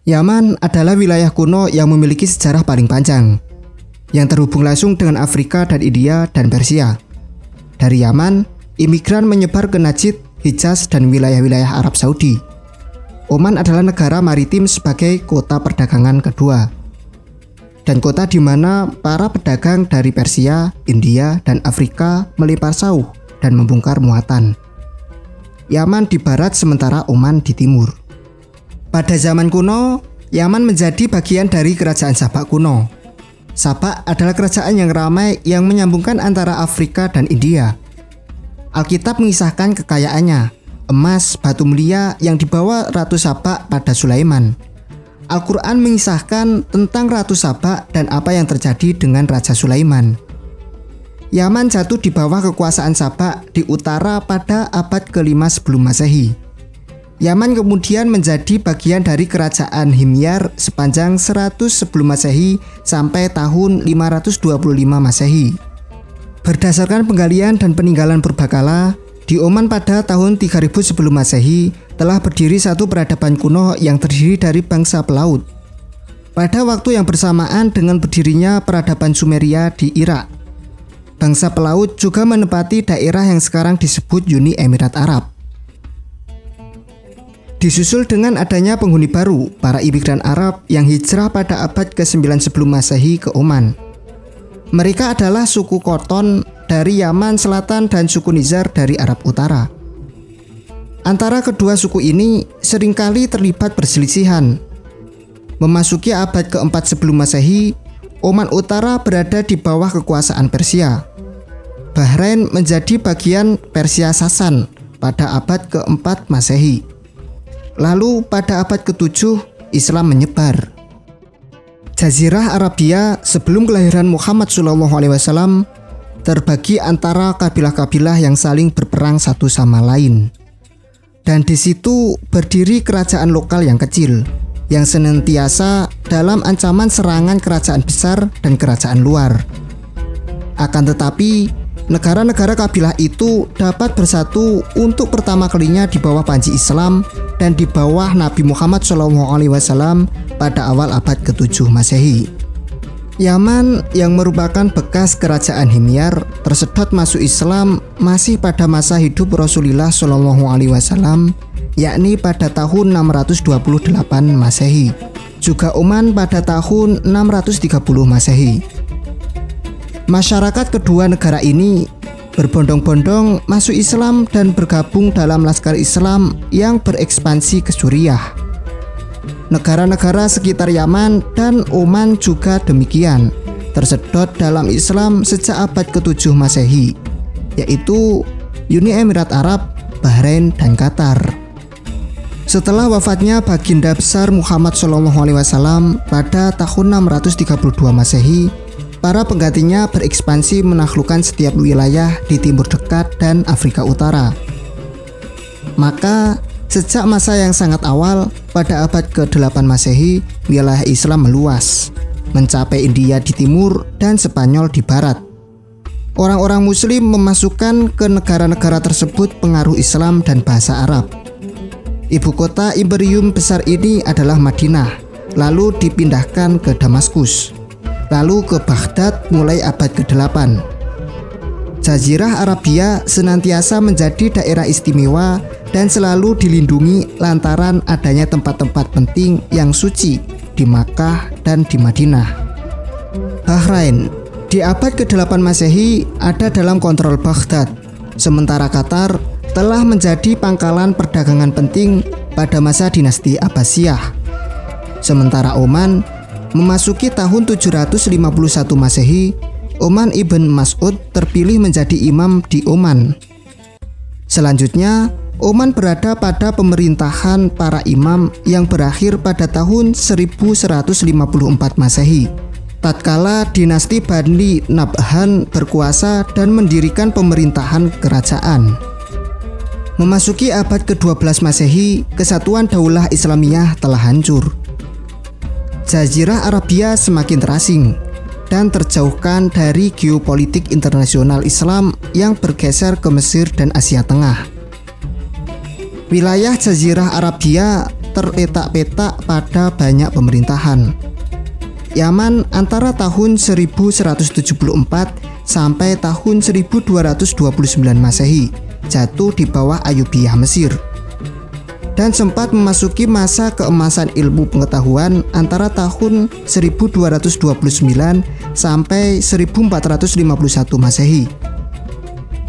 Yaman adalah wilayah kuno yang memiliki sejarah paling panjang, yang terhubung langsung dengan Afrika dan India dan Persia. Dari Yaman, imigran menyebar ke Najd, Hijaz, dan wilayah-wilayah Arab Saudi. Oman adalah negara maritim sebagai kota perdagangan kedua, dan kota di mana para pedagang dari Persia, India, dan Afrika melempar sauh dan membongkar muatan. Yaman di barat sementara Oman di timur. Pada zaman kuno, Yaman menjadi bagian dari kerajaan Sabak kuno. Sabak adalah kerajaan yang ramai yang menyambungkan antara Afrika dan India. Alkitab mengisahkan kekayaannya, emas, batu mulia yang dibawa Ratu Sabak pada Sulaiman. Al-Quran mengisahkan tentang Ratu Sabak dan apa yang terjadi dengan Raja Sulaiman. Yaman jatuh di bawah kekuasaan Sabak di utara pada abad ke-5 sebelum Masehi. Yaman kemudian menjadi bagian dari kerajaan Himyar sepanjang 100 sebelum Masehi sampai tahun 525 Masehi. Berdasarkan penggalian dan peninggalan purbakala, di Oman pada tahun 3000 sebelum Masehi telah berdiri satu peradaban kuno yang terdiri dari bangsa pelaut. Pada waktu yang bersamaan dengan berdirinya peradaban Sumeria di Irak, bangsa pelaut juga menempati daerah yang sekarang disebut Uni Emirat Arab. Disusul dengan adanya penghuni baru, para imigran Arab yang hijrah pada abad ke-9 sebelum Masehi ke Oman. Mereka adalah suku Khoton dari Yaman Selatan dan suku Nizar dari Arab Utara. Antara kedua suku ini seringkali terlibat perselisihan. Memasuki abad ke-4 sebelum Masehi, Oman Utara berada di bawah kekuasaan Persia. Bahrain menjadi bagian Persia Sasan pada abad ke-4 Masehi. Lalu pada abad ke-7 Islam menyebar. Jazirah Arabia sebelum kelahiran Muhammad SAW terbagi antara kabilah-kabilah yang saling berperang satu sama lain. Dan di situ berdiri kerajaan lokal yang kecil, yang senantiasa dalam ancaman serangan kerajaan besar dan kerajaan luar. Akan tetapi, negara-negara kabilah itu dapat bersatu untuk pertama kalinya di bawah panji Islam dan di bawah Nabi Muhammad SAW pada awal abad ke-7 Masehi. Yaman yang merupakan bekas kerajaan Himyar tersedot masuk Islam masih pada masa hidup Rasulullah SAW, yakni pada tahun 628 Masehi. Juga Oman pada tahun 630 Masehi. Masyarakat kedua negara ini berbondong-bondong masuk Islam dan bergabung dalam Laskar Islam yang berekspansi ke Suriah. Negara-negara sekitar Yaman dan Oman juga demikian, tersedot dalam Islam sejak abad ke-7 Masehi, yaitu Uni Emirat Arab, Bahrain, dan Qatar. Setelah wafatnya Baginda Besar Muhammad SAW pada tahun 632 Masehi, para penggantinya berekspansi menaklukkan setiap wilayah di Timur Dekat dan Afrika Utara. Maka, sejak masa yang sangat awal, pada abad ke-8 Masehi, wilayah Islam meluas, mencapai India di timur dan Spanyol di barat. Orang-orang Muslim memasukkan ke negara-negara tersebut pengaruh Islam dan bahasa Arab. Ibu kota imperium besar ini adalah Madinah, lalu dipindahkan ke Damaskus, lalu ke Baghdad mulai abad ke-8. Jazirah Arabia senantiasa menjadi daerah istimewa dan selalu dilindungi lantaran adanya tempat-tempat penting yang suci di Makkah dan di Madinah. Bahrain di abad ke-8 Masehi ada dalam kontrol Baghdad, sementara Qatar telah menjadi pangkalan perdagangan penting pada masa dinasti Abbasiyah. Sementara Oman memasuki tahun 751 Masehi, Oman ibn Mas'ud terpilih menjadi imam di Oman. Selanjutnya, Oman berada pada pemerintahan para imam yang berakhir pada tahun 1154 Masehi, tatkala dinasti Bani Nabhan berkuasa dan mendirikan pemerintahan kerajaan. Memasuki abad ke-12 Masehi, kesatuan Daulah Islamiyah telah hancur. Jazirah Arabia semakin terasing dan terjauhkan dari geopolitik internasional Islam yang bergeser ke Mesir dan Asia Tengah. Wilayah Jazirah Arabia terpetak-petak pada banyak pemerintahan. Yaman antara tahun 1174 sampai tahun 1229 Masehi jatuh di bawah Ayyubiyah Mesir dan sempat memasuki masa keemasan ilmu pengetahuan antara tahun 1229 sampai 1451 Masehi.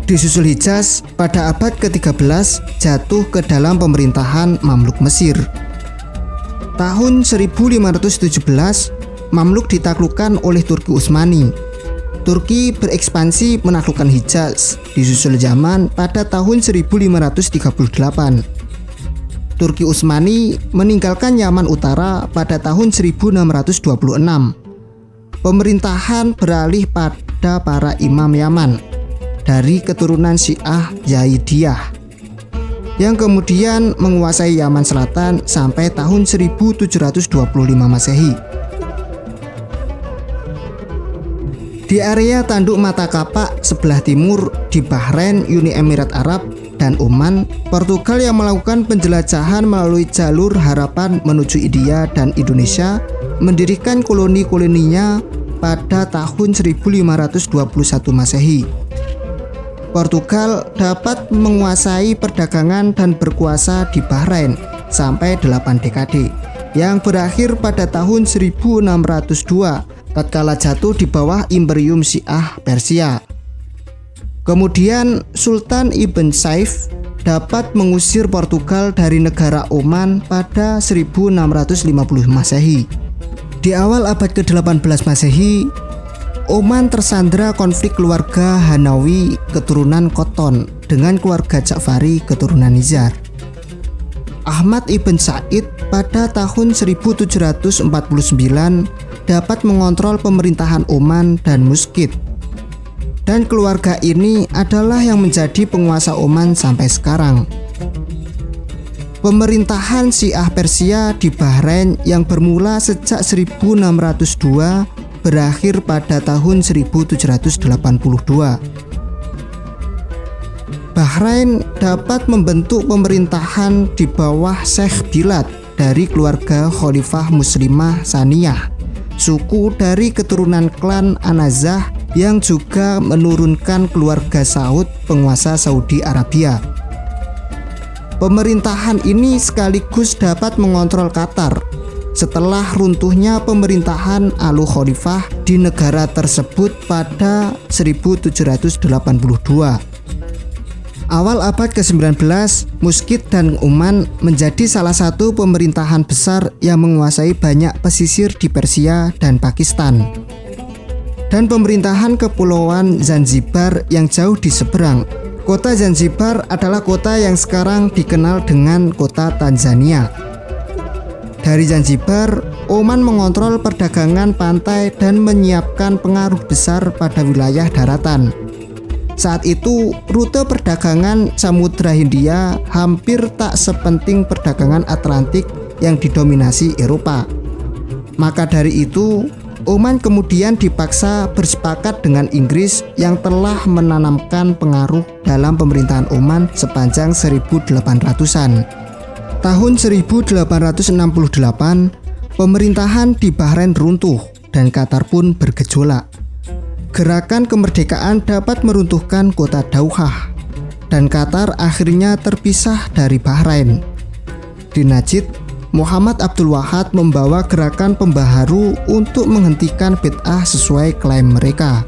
Disusul Hijaz pada abad ke-13 jatuh ke dalam pemerintahan Mamluk Mesir. Tahun 1517 Mamluk ditaklukkan oleh Turki Utsmani. Turki berekspansi menaklukkan Hijaz, disusul Yaman pada tahun 1538. Turki Utsmani meninggalkan Yaman Utara pada tahun 1626. Pemerintahan beralih pada para imam Yaman dari keturunan Syiah Zaidiyah yang kemudian menguasai Yaman Selatan sampai tahun 1725 Masehi. Di area tanduk mata kapak sebelah timur di Bahrain, Uni Emirat Arab, dan Oman, Portugal yang melakukan penjelajahan melalui jalur harapan menuju India dan Indonesia mendirikan koloni-koloninya pada tahun 1521 Masehi. Portugal dapat menguasai perdagangan dan berkuasa di Bahrain sampai 8 dekade yang berakhir pada tahun 1602 tatkala jatuh di bawah Imperium Syiah Persia. Kemudian Sultan Ibn Saif dapat mengusir Portugal dari negara Oman pada 1650 Masehi. Di awal abad ke-18 Masehi, Oman tersandra konflik keluarga Hanawi keturunan Khoton dengan keluarga Ja'fari keturunan Nizar. Ahmad Ibn Said pada tahun 1749 dapat mengontrol pemerintahan Oman dan Muskit. Dan keluarga ini adalah yang menjadi penguasa Oman sampai sekarang. Pemerintahan Syiah Persia di Bahrain yang bermula sejak 1602 berakhir pada tahun 1782. Bahrain dapat membentuk pemerintahan di bawah Syekh Bilad dari keluarga Khalifah Muslimah Saniyah, suku dari keturunan klan An-Nazah yang juga menurunkan keluarga Saud, penguasa Saudi Arabia. Pemerintahan ini sekaligus dapat mengontrol Qatar setelah runtuhnya pemerintahan Alu Khalifah di negara tersebut pada 1782. Awal abad ke-19, Muskit dan Oman menjadi salah satu pemerintahan besar yang menguasai banyak pesisir di Persia dan Pakistan. Dan pemerintahan Kepulauan Zanzibar yang jauh di seberang. Kota Zanzibar adalah kota yang sekarang dikenal dengan kota Tanzania. Dari Zanzibar, Oman mengontrol perdagangan pantai dan menyiapkan pengaruh besar pada wilayah daratan. Saat itu, rute perdagangan Samudra Hindia hampir tak sepenting perdagangan Atlantik yang didominasi Eropa. Maka dari itu, Oman kemudian dipaksa bersepakat dengan Inggris yang telah menanamkan pengaruh dalam pemerintahan Oman sepanjang 1800-an. Tahun 1868, pemerintahan di Bahrain runtuh dan Qatar pun bergejolak. Gerakan kemerdekaan dapat meruntuhkan kota Dauhah dan Qatar akhirnya terpisah dari Bahrain. Di Najd, Muhammad Abdul Wahad membawa gerakan pembaharu untuk menghentikan bid'ah sesuai klaim mereka.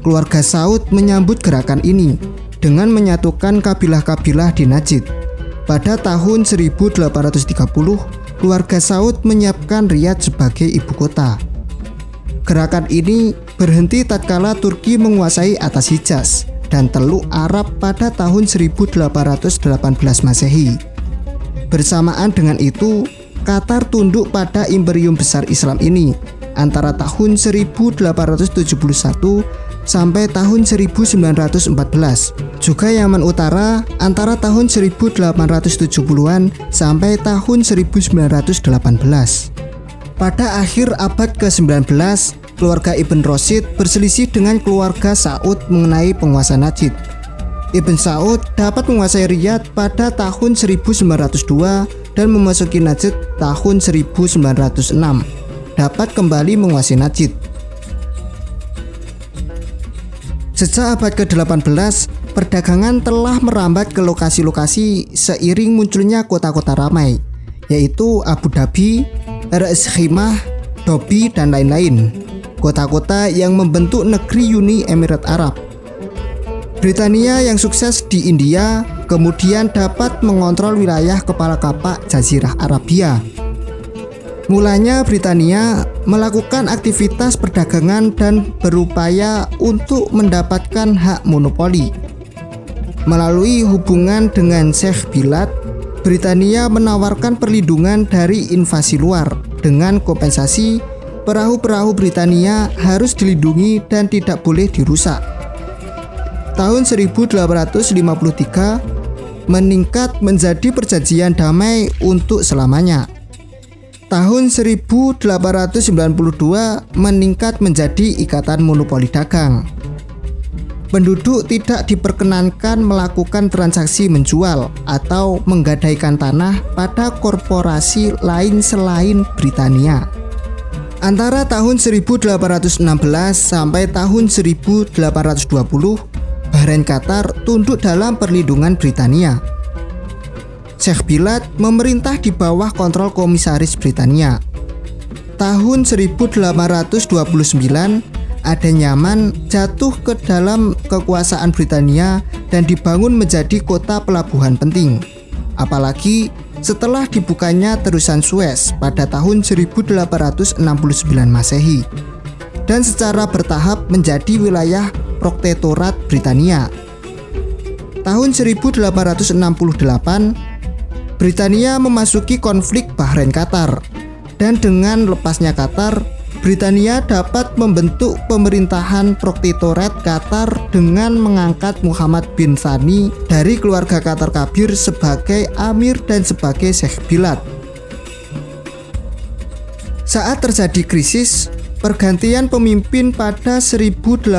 Keluarga Saud menyambut gerakan ini dengan menyatukan kabilah-kabilah di Najd. Pada tahun 1830, keluarga Saud menyiapkan Riyadh sebagai ibu kota. Gerakan ini berhenti tatkala Turki menguasai atas Hijaz dan Teluk Arab pada tahun 1818 Masehi. Bersamaan dengan itu, Qatar tunduk pada imperium besar Islam ini antara tahun 1871 sampai tahun 1914. Juga Yaman Utara antara tahun 1870-an sampai tahun 1918. Pada akhir abad ke-19, keluarga Ibn Rashid berselisih dengan keluarga Saud mengenai penguasa Najd. Ibn Saud dapat menguasai Riyadh pada tahun 1902 dan memasuki Najd tahun 1906, dapat kembali menguasai Najd. Sejak abad ke-18, perdagangan telah merambat ke lokasi-lokasi seiring munculnya kota-kota ramai, yaitu Abu Dhabi, Ras Khimah, Dobi, dan lain-lain. Kota-kota yang membentuk negeri Uni Emirat Arab. Britania yang sukses di India kemudian dapat mengontrol wilayah kepala kapak Jazirah Arabia. Mulanya Britania melakukan aktivitas perdagangan dan berupaya untuk mendapatkan hak monopoli. Melalui hubungan dengan Sheikh Bilad, Britania menawarkan perlindungan dari invasi luar dengan kompensasi perahu-perahu Britania harus dilindungi dan tidak boleh dirusak. Tahun 1853 meningkat menjadi perjanjian damai untuk selamanya. Tahun 1892 meningkat menjadi ikatan monopoli dagang. Penduduk tidak diperkenankan melakukan transaksi menjual atau menggadaikan tanah pada korporasi lain selain Britania. Antara tahun 1816 sampai tahun 1820, Bahrain Qatar tunduk dalam perlindungan Britania. Sheikh Bilad memerintah di bawah kontrol komisaris Britania. Tahun 1829, Aden Yaman jatuh ke dalam kekuasaan Britania dan dibangun menjadi kota pelabuhan penting. Apalagi setelah dibukanya terusan Suez pada tahun 1869 Masehi dan secara bertahap menjadi wilayah Protektorat Britania. Tahun 1868, Britania memasuki konflik Bahrain Qatar, dan dengan lepasnya Qatar, Britania dapat membentuk pemerintahan Protektorat Qatar dengan mengangkat Muhammad bin Thani dari keluarga Qatar Kabir sebagai Amir dan sebagai Sheikh Bilad. Saat terjadi krisis pergantian pemimpin pada 1856,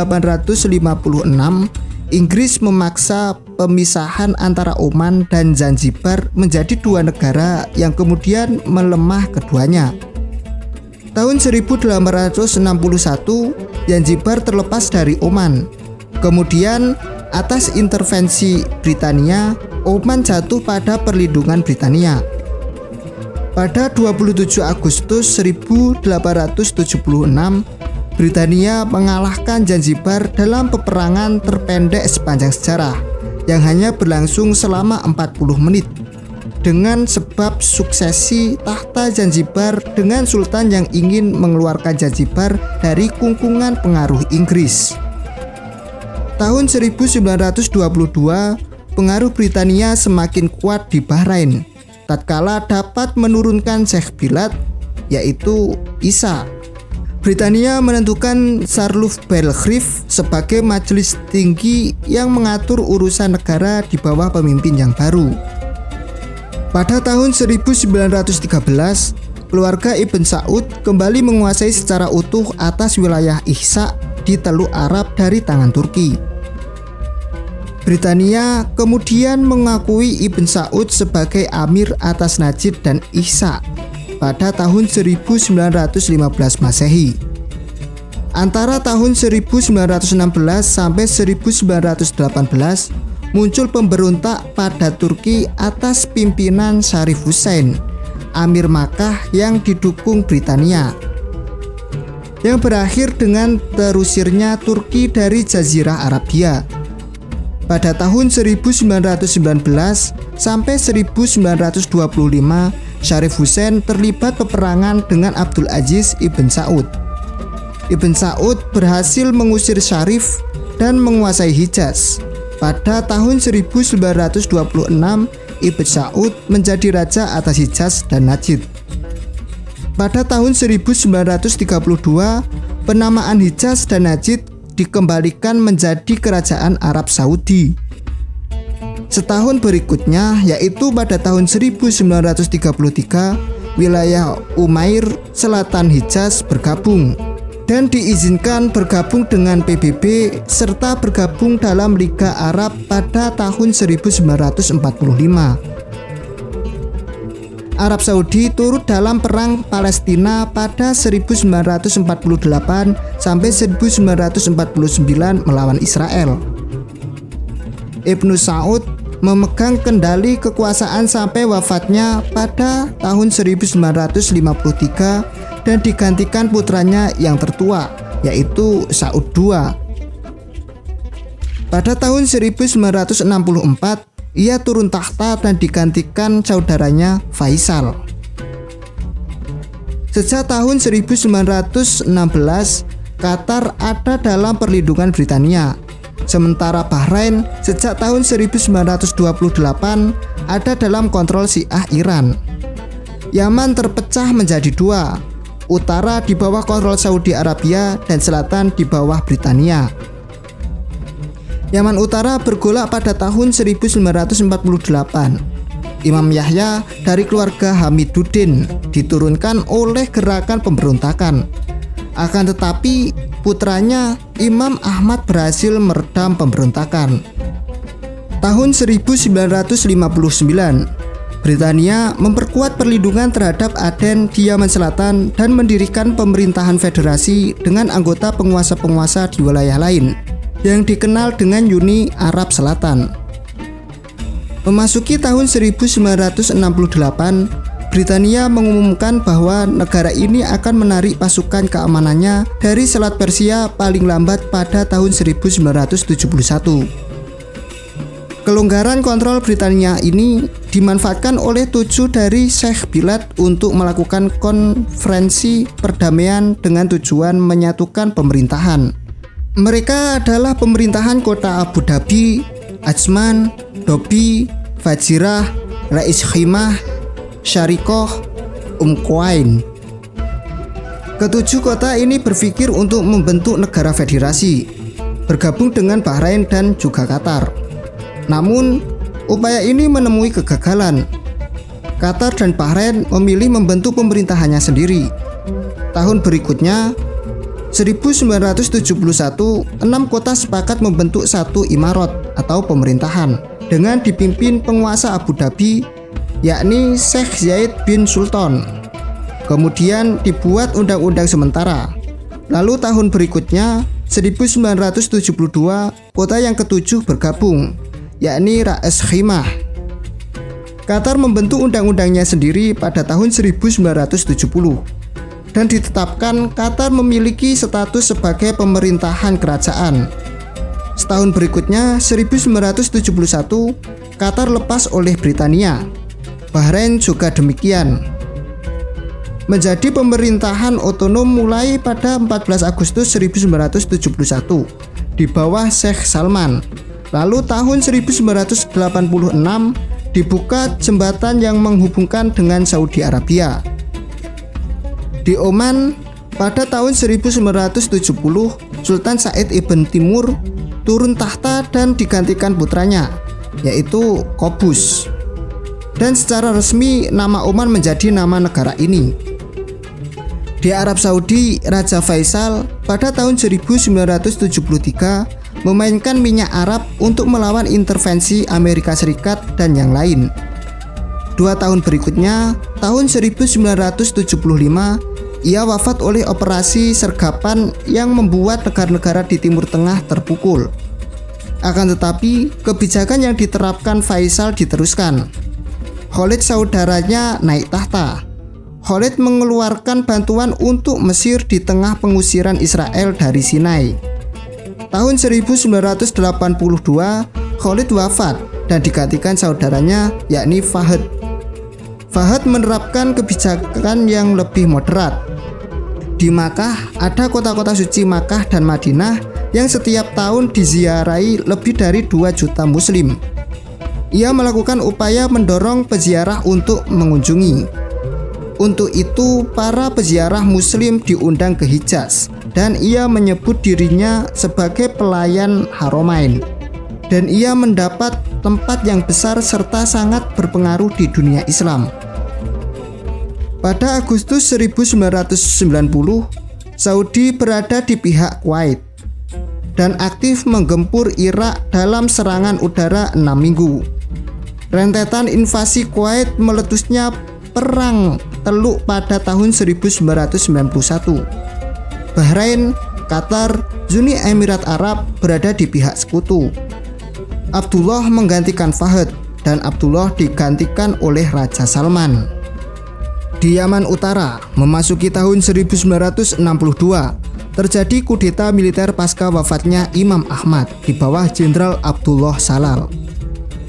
Inggris memaksa pemisahan antara Oman dan Zanzibar menjadi dua negara yang kemudian melemah keduanya. Tahun 1861, Zanzibar terlepas dari Oman. Kemudian, atas intervensi Britania, Oman jatuh pada perlindungan Britania. Pada 27 Agustus 1876, Britania mengalahkan Zanzibar dalam peperangan terpendek sepanjang sejarah yang hanya berlangsung selama 40 menit dengan sebab suksesi tahta Zanzibar dengan sultan yang ingin mengeluarkan Zanzibar dari kungkungan pengaruh Inggris. Tahun 1922, pengaruh Britania semakin kuat di Bahrain tatkala dapat menurunkan Sheikh Bilad, yaitu Isa. Britania menentukan Charles Belgrave sebagai majelis tinggi yang mengatur urusan negara di bawah pemimpin yang baru. Pada tahun 1913, keluarga Ibn Saud kembali menguasai secara utuh atas wilayah Ihsa di Teluk Arab dari tangan Turki. Britania kemudian mengakui Ibn Saud sebagai Amir atas Najd dan Ihsa pada tahun 1915 Masehi. Antara tahun 1916 sampai 1918 muncul pemberontak pada Turki atas pimpinan Sharif Hussein, Amir Makkah yang didukung Britania, yang berakhir dengan terusirnya Turki dari Jazirah Arabia. Pada tahun 1919 sampai 1925, Sharif Hussein terlibat peperangan dengan Abdul Aziz Ibn Saud. Ibn Saud berhasil mengusir Sharif dan menguasai Hijaz. Pada tahun 1926, Ibn Saud menjadi raja atas Hijaz dan Najd. Pada tahun 1932, penamaan Hijaz dan Najd dikembalikan menjadi kerajaan Arab Saudi. Setahun berikutnya, yaitu pada tahun 1933, wilayah Umair Selatan Hijaz bergabung dan diizinkan bergabung dengan PBB serta bergabung dalam Liga Arab pada tahun 1945. Arab Saudi turut dalam perang Palestina pada 1948 sampai 1949 melawan Israel. Ibnu Saud memegang kendali kekuasaan sampai wafatnya pada tahun 1953 dan digantikan putranya yang tertua, yaitu Saud II. Pada tahun 1964, ia turun tahta dan digantikan saudaranya Faisal. Sejak tahun 1916, Qatar ada dalam perlindungan Britania. Sementara Bahrain sejak tahun 1928 ada dalam kontrol Syiah Iran. Yaman terpecah menjadi dua, utara di bawah kontrol Saudi Arabia dan selatan di bawah Britania. Yaman Utara bergolak pada tahun 1948. Imam Yahya dari keluarga Hamiduddin diturunkan oleh gerakan pemberontakan. Akan tetapi putranya Imam Ahmad berhasil meredam pemberontakan. Tahun 1959, Britania memperkuat perlindungan terhadap Aden di Yaman Selatan dan mendirikan pemerintahan federasi dengan anggota penguasa-penguasa di wilayah lain yang dikenal dengan Uni Arab Selatan. Memasuki tahun 1968, Britania mengumumkan bahwa negara ini akan menarik pasukan keamanannya dari Selat Persia paling lambat pada tahun 1971. Kelonggaran kontrol Britania ini dimanfaatkan oleh 7 dari Sheikh Bilad untuk melakukan konferensi perdamaian dengan tujuan menyatukan pemerintahan. Mereka adalah pemerintahan kota Abu Dhabi, Ajman, Dobi, Fajirah, Rais Khimah, Syarikoh, Quwain. Ketujuh kota ini berpikir untuk membentuk negara federasi, bergabung dengan Bahrain dan juga Qatar. Namun, upaya ini menemui kegagalan. Qatar dan Bahrain memilih membentuk pemerintahannya sendiri. Tahun berikutnya, 1971, 6 kota sepakat membentuk satu imarat atau pemerintahan dengan dipimpin penguasa Abu Dhabi, yakni Sheikh Zayed bin Sultan. Kemudian dibuat undang-undang sementara. Lalu tahun berikutnya, 1972, kota yang ketujuh bergabung, yakni Rais Khimah. Qatar membentuk undang-undangnya sendiri pada tahun 1970. Dan ditetapkan Qatar memiliki status sebagai pemerintahan kerajaan. Setahun berikutnya, 1971, Qatar lepas oleh Britania. Bahrain juga demikian. Menjadi pemerintahan otonom mulai pada 14 Agustus 1971 di bawah Sheikh Salman. Lalu tahun 1986 dibuka jembatan yang menghubungkan dengan Saudi Arabia. Di Oman, pada tahun 1970, Sultan Said Ibn Timur turun tahta dan digantikan putranya, yaitu Qobus. Dan secara resmi nama Oman menjadi nama negara ini. Di Arab Saudi, Raja Faisal pada tahun 1973 memainkan minyak Arab untuk melawan intervensi Amerika Serikat dan yang lain. 2 tahun berikutnya, tahun 1975, ia wafat oleh operasi sergapan yang membuat negara-negara di Timur Tengah terpukul. Akan tetapi, kebijakan yang diterapkan Faisal diteruskan. Khalid saudaranya naik tahta. Khalid mengeluarkan bantuan untuk Mesir di tengah pengusiran Israel dari Sinai. Tahun 1982, Khalid wafat dan digantikan saudaranya, yakni Fahd. Fahd menerapkan kebijakan yang lebih moderat. Di Makkah ada kota-kota suci Makkah dan Madinah yang setiap tahun diziarahi lebih dari 2 juta muslim. Ia melakukan upaya mendorong peziarah untuk mengunjungi. Untuk itu, para peziarah muslim diundang ke Hijaz dan ia menyebut dirinya sebagai pelayan Haramain. Dan ia mendapat tempat yang besar serta sangat berpengaruh di dunia Islam. Pada Agustus 1990, Saudi berada di pihak Kuwait dan aktif menggempur Irak dalam serangan udara 6 minggu. Rentetan invasi Kuwait meletusnya Perang Teluk pada tahun 1991. Bahrain, Qatar, Uni Emirat Arab berada di pihak sekutu. Abdullah menggantikan Fahd dan Abdullah digantikan oleh Raja Salman. Di Yaman Utara, memasuki tahun 1962, terjadi kudeta militer pasca wafatnya Imam Ahmad di bawah Jenderal Abdullah Salal.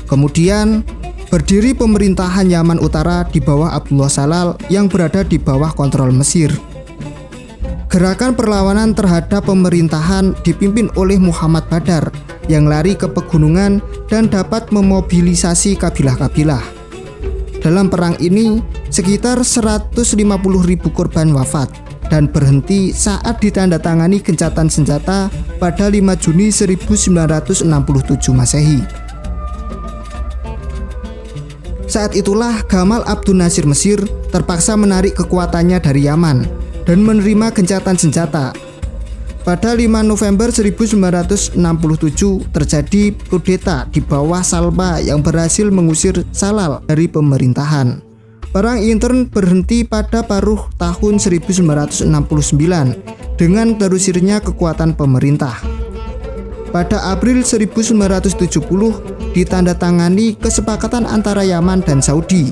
Kemudian berdiri pemerintahan Yaman Utara di bawah Abdullah Salal yang berada di bawah kontrol Mesir. Gerakan perlawanan terhadap pemerintahan dipimpin oleh Muhammad Badar yang lari ke pegunungan dan dapat memobilisasi kabilah-kabilah. Dalam perang ini, sekitar 150.000 korban wafat dan berhenti saat ditandatangani gencatan senjata pada 5 Juni 1967 Masehi. Saat itulah Gamal Abdul Nasir Mesir terpaksa menarik kekuatannya dari Yaman dan menerima gencatan senjata. Pada 5 November 1967 terjadi kudeta di bawah Salba yang berhasil mengusir Salal dari pemerintahan. Perang intern berhenti pada paruh tahun 1969 dengan terusirnya kekuatan pemerintah. Pada April 1970 ditandatangani kesepakatan antara Yaman dan Saudi.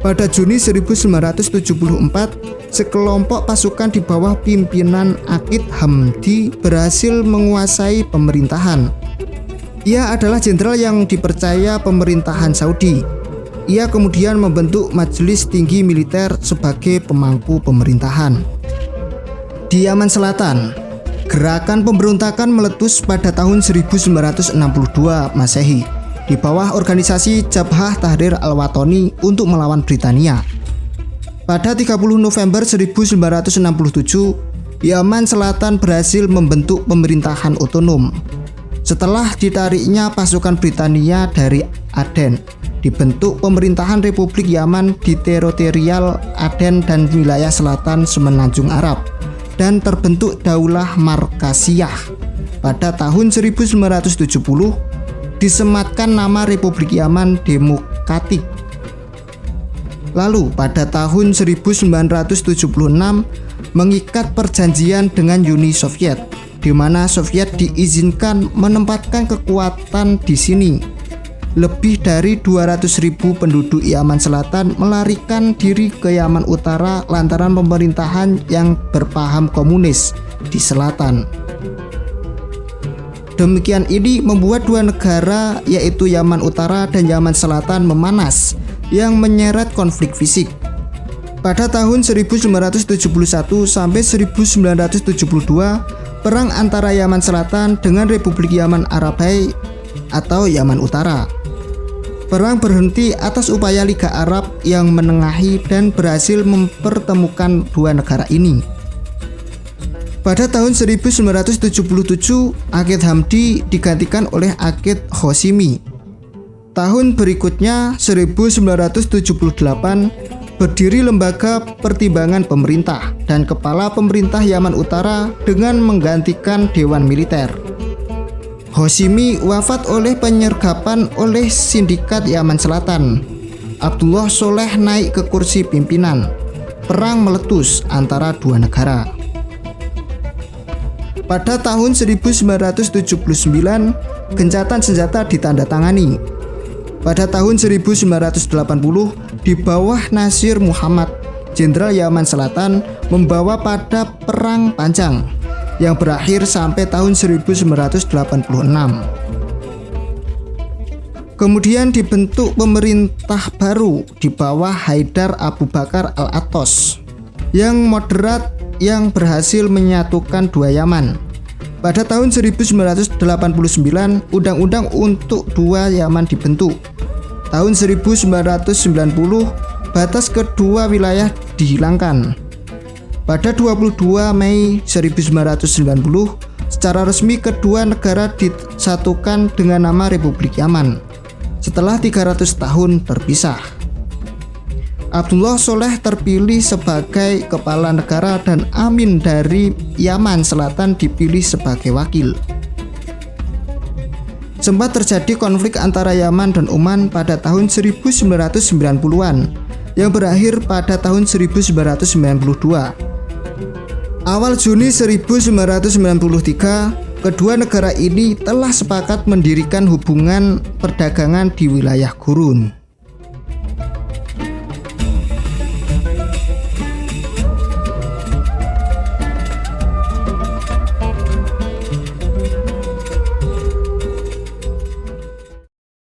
Pada Juni 1974, sekelompok pasukan di bawah pimpinan Aqid Hamdi berhasil menguasai pemerintahan. Ia adalah jenderal yang dipercaya pemerintahan Saudi. Ia kemudian membentuk Majelis Tinggi Militer sebagai pemangku pemerintahan. Di Yaman Selatan, gerakan pemberontakan meletus pada tahun 1962 Masehi di bawah organisasi Jabhah Tahrir Al-Watani untuk melawan Britania. Pada 30 November 1967, Yaman Selatan berhasil membentuk pemerintahan otonom. Setelah ditariknya pasukan Britania dari Aden, dibentuk pemerintahan Republik Yaman di teritorial Aden dan wilayah selatan Semenanjung Arab, dan terbentuk Daulah Markasiyah. Pada tahun 1970 disematkan nama Republik Yaman Demokratik. Lalu pada tahun 1976 mengikat perjanjian dengan Uni Soviet, di mana Soviet diizinkan menempatkan kekuatan di sini. Lebih dari 200.000 penduduk Yaman Selatan melarikan diri ke Yaman Utara lantaran pemerintahan yang berpaham komunis di selatan. Demikian ini membuat dua negara yaitu Yaman Utara dan Yaman Selatan memanas yang menyeret konflik fisik. Pada tahun 1971 sampai 1972, perang antara Yaman Selatan dengan Republik Yaman Arabai atau Yaman Utara. Perang berhenti atas upaya Liga Arab yang menengahi dan berhasil mempertemukan dua negara ini. Pada tahun 1977, Aqid Hamdi digantikan oleh Aqid Hashimi. Tahun berikutnya, 1978, berdiri Lembaga Pertimbangan Pemerintah dan Kepala Pemerintah Yaman Utara dengan menggantikan Dewan Militer. Hashimi wafat oleh penyergapan oleh Sindikat Yaman Selatan. Abdullah Soleh naik ke kursi pimpinan. Perang meletus antara dua negara. Pada tahun 1979, gencatan senjata ditandatangani. Pada tahun 1980, di bawah Nasir Muhammad, Jenderal Yaman Selatan membawa pada Perang Panjang yang berakhir sampai tahun 1986. Kemudian dibentuk pemerintah baru di bawah Haidar Abu Bakar Al-Attas yang moderat yang berhasil menyatukan dua Yaman. Pada tahun 1989, Undang-Undang untuk dua Yaman dibentuk. Tahun 1990, batas kedua wilayah dihilangkan. Pada 22 Mei 1990, secara resmi kedua negara disatukan dengan nama Republik Yaman setelah 300 tahun terpisah. Abdullah Soleh terpilih sebagai kepala negara dan Amin dari Yaman Selatan dipilih sebagai wakil. Sempat terjadi konflik antara Yaman dan Oman pada tahun 1990-an yang berakhir pada tahun 1992. Awal Juni 1993, kedua negara ini telah sepakat mendirikan hubungan perdagangan di wilayah gurun.